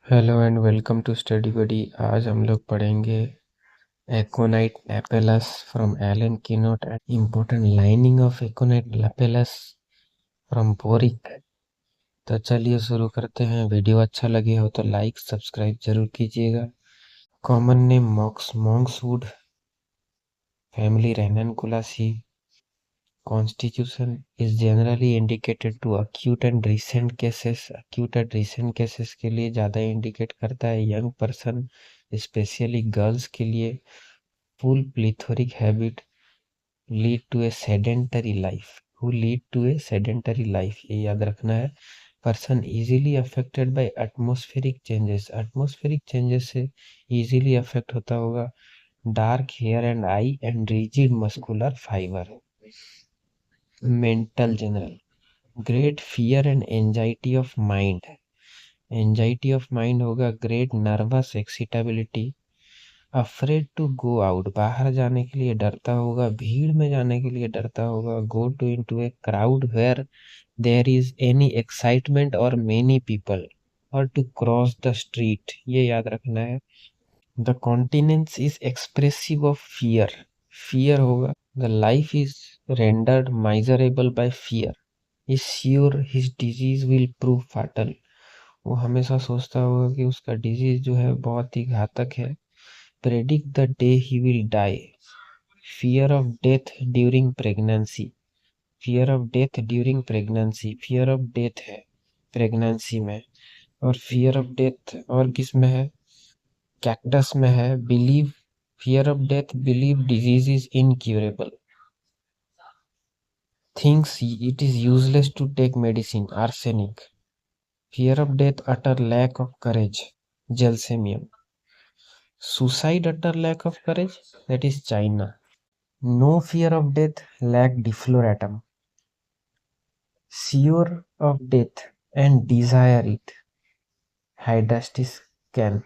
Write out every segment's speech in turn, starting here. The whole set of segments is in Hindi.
Hello and welcome to Study Buddy. आज हम लोग पढ़ेंगे aconite napellus from Allen keynote and important lining of aconite napellus from Boericke. तो चलिए शुरू करते हैं। वीडियो अच्छा लगे हो तो लाइक सब्सक्राइब जरूर कीजिएगा। Common name monkshood, family Ranunculaceae. Constitution is generally indicated to acute and recent cases। acute and recent cases के लिए ज़्यादा इंडिकेट करता है। यंग पर्सन स्पेशली गर्ल्स के लिए। full plethoric habit lead to a sedentary life। who lead to a sedentary life ये याद रखना है। person easily affected by atmospheric changes। atmospheric changes से easily affect होता होगा। dark hair and eye and rigid muscular fiber। mental general great fear and anxiety of mind. Anxiety of mind होगा great nervous excitability. Afraid to go out, बाहर जाने के लिए डरता होगा, भीड़ में जाने के लिए डरता होगा। Go to into a crowd where there is any excitement or many people. Or to cross the street, ये याद रखना है। The countenance is expressive of fear. Fear होगा the life is rendered miserable by fear. is sure his disease will prove fatal। वो हमेशा सोचता होगा कि उसका डिजीज जो है बहुत ही घातक है। predict the day he will die। fear of death during pregnancy। fear of death during pregnancy, fear of death है प्रेगनेंसी में। और fear of death और किस में है? कैक्टस में है। believe fear of death, believe disease is incurable। thinks it is useless to take medicine, arsenic। fear of death, utter lack of courage, Gelsemium। suicide, utter lack of courage, that is China। no fear of death, lack defloratum। sure of death and desire it, Hydrastis can।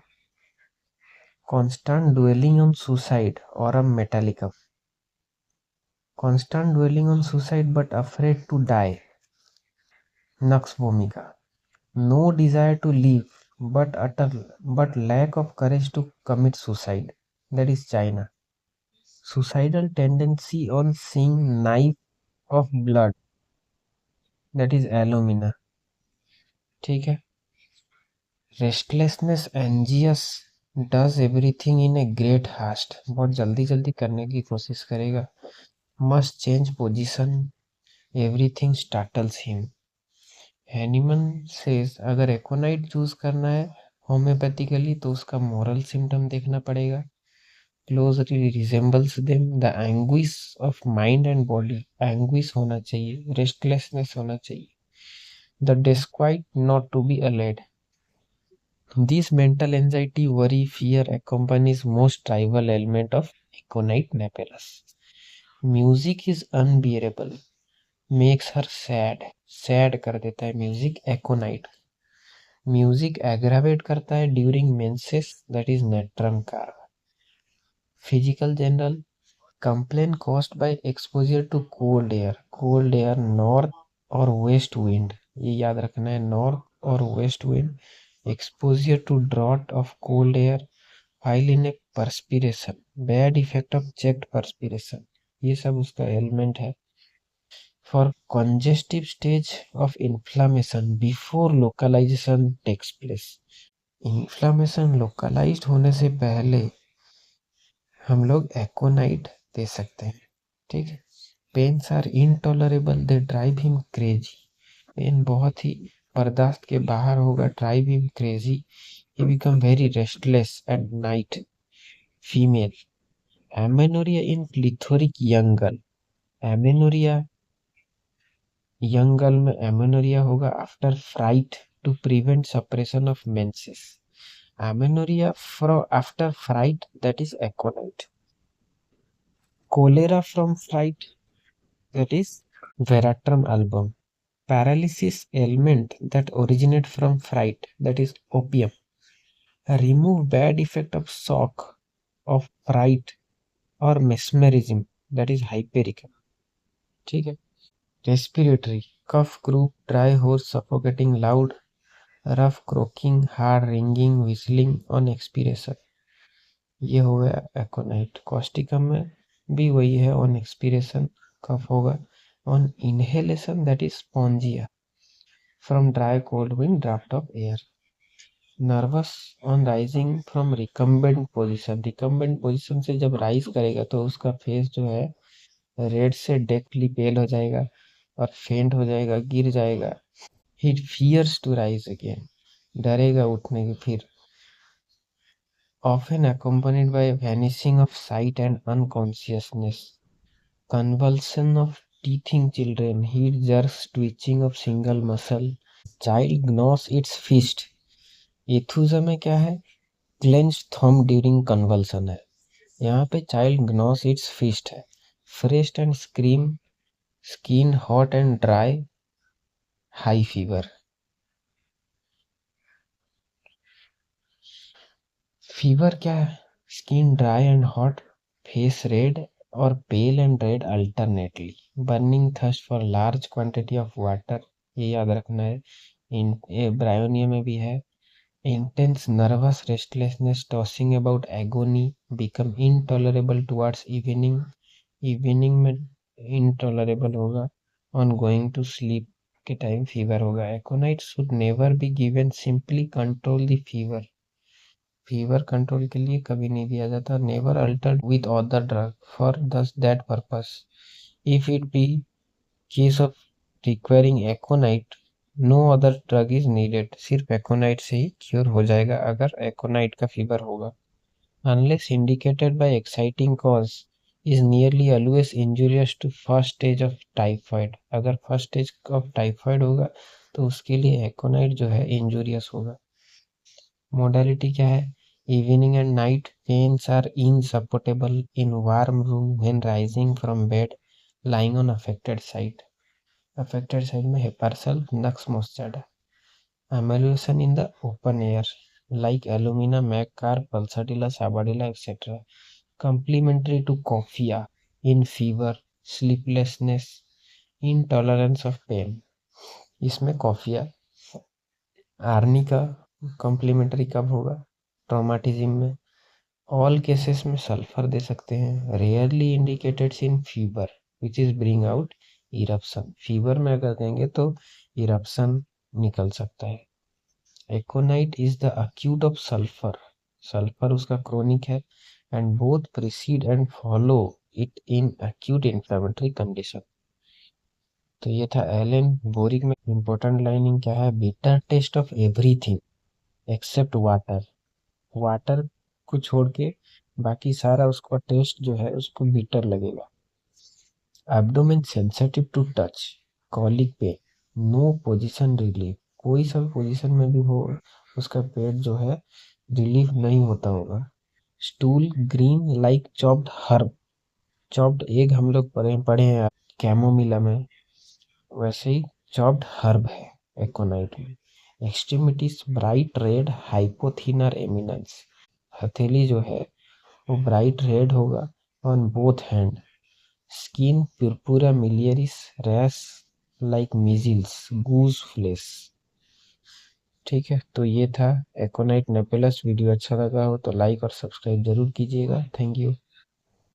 constant dwelling on suicide, Aurum metallicum। constant dwelling on suicide but afraid to die, Nux vomica। no desire to live but lack of courage to commit suicide, that is China। suicidal tendency on seeing knife of blood, that is alumina। ठीक है। Restlessness anxious does everything in a great haste, बहुत जल्दी जल्दी करने की कोशिश करेगा। Must change position, everything startles him. Hahnemann says अगर एकोनाइट चूज करना है होम्योपैथिकली तो उसका मोरल सिम्टम देखना पड़ेगा। closely resembles them, the anguish of mind and body। anguish होना चाहिए, restlessness होना चाहिए। the disquiet not to be allayed। this mental anxiety, worry, fear accompanies most tribal element of aconite napellus। music is unbearable, makes her sad। sad कर देता है म्यूजिक एकोनाइट। म्यूजिक एग्रावेट करता है during menses, that is natrum carb. Physical general complain caused by exposure to cold air north और वेस्ट विंड, ये याद रखना है, नॉर्थ और west wind. Exposure to draught of cold air while in a perspiration, bad effect of checked perspiration, ये सब उसका एलिमेंट है। For congestive stage of inflammation before localization takes place। Inflammation localised होने से पहले हम लोग एकोनाइट दे सकते हैं। ठीक है। Pains are intolerable, they drive him crazy. Pain बहुत ही बर्दाश्त के बाहर होगा, drive him crazy, he become very restless at night. Female amenorrhea in plethoric young girl. Amenorrhea young girl में एमेनोरिया होगा after fright to prevent suppression of menses. Amenorrhea after fright, that is aconite. cholera from fright, that is veratrum album। paralysis ailment that originate from fright, that is opium। remove bad effect of shock, of fright or mesmerism, that is hypericum। ठीक है। respiratory cough, croup, dry, hoarse, suffocating, loud, rough croaking, hard ringing, whistling on expiration, ये हो गया एकोनाइट। कॉस्टिकम में भी वही है, ऑन एक्सपीरेशन कफ होगा, on inhalation that is Spongia from dry cold wind draft of air. Nervous on rising from recumbent position, recumbent position से जब राइज करेगा तो उसका फेस जो है रेड से डेथली पेल हो जाएगा और फेंट हो जाएगा, गिर जाएगा। ही फियर्स टू राइज अगेन, डरेगा उठने की फिर। often accompanied by vanishing of sight and unconsciousness, convulsion of teething children, heat jerks, twitching of single muscle, child gnaws its fist। एथुजा में क्या है, क्लेंच थंब ड्यूरिंग कन्वल्सन है, यहाँ पे चाइल्ड ग्नॉस इट्स फिस्ट है। Frets and scream, skin hot and dry, high fever. Fever क्या है, skin dry and hot, face red और pale and red alternately, burning thirst for large quantity of water, ये याद रखना है। ब्रायोनिया में भी है। Intense nervous restlessness, tossing about agony, become intolerable towards evening, evening में इनटॉलरेबल होगा। ऑन गोइंग टू स्लीप के टाइम फीवर होगा। Aconite should never be given, simply control the fever, fever control के लिए कभी नहीं दिया जाता। Never altered with other drug for this that purpose. If it be case of requiring aconite, no other drug is needed, सिर्फ एकोनाइट से ही क्योर हो जाएगा अगर एकोनाइट का फीवर होगा। Unless indicated by exciting cause, is nearly always injurious to first stage of typhoid. अगर फर्स्ट स्टेज ऑफ टाइफाइड होगा तो उसके लिए एकोनाइट जो है इंजूरियस होगा। मोडालिटी क्या है, evening and night pains are insupportable in warm room when rising from bed, lying on affected side. Affected side में hepar sul nux mustard. Amelioration in the open air like alumina, mag carb, pulsatilla, sabadilla etcetera. Complementary to coffea in fever, sleeplessness, intolerance of pain. इसमें कॉफिया आर्नी का कॉम्प्लीमेंट्री कब होगा, ट्रॉमाटिज्म में। ऑल केसेस में सल्फर दे सकते हैं। Rarely indicated in fever which is bring out eruption, fever में अगर देंगे तो इरप्शन निकल सकता है। एकोनाइट is the acute of sulphur, sulphur उसका क्रोनिक है। And both preceded and follow it in acute inflammatory condition. तो ये था एलन बोरिक में। इंपॉर्टेंट लाइनिंग क्या है, bitter taste of everything except water, water को छोड़ के बाकी सारा उसका टेस्ट जो है उसको बिटर लगेगा। Abdomen sensitive to touch, colic pain, no position relief, कोई सा पोजीशन में भी हो उसका पेट जो है रिलीफ नहीं होता होगा। Stool green like chopped herb, chopped egg हम लोग पढ़े हैं कैमोमिला में, वैसे ही चॉप्ड हर्ब है एकोनाइट में। Extremities bright red, hypothenar eminence, हथेली जो है वो ब्राइट रेड होगा on both hand. Skin purpura miliaris, rash like measles, goose flesh. ठीक है, तो ये था एकोनाइट नेपेलस। वीडियो अच्छा लगा हो तो लाइक और सब्सक्राइब जरूर कीजिएगा। Thank you.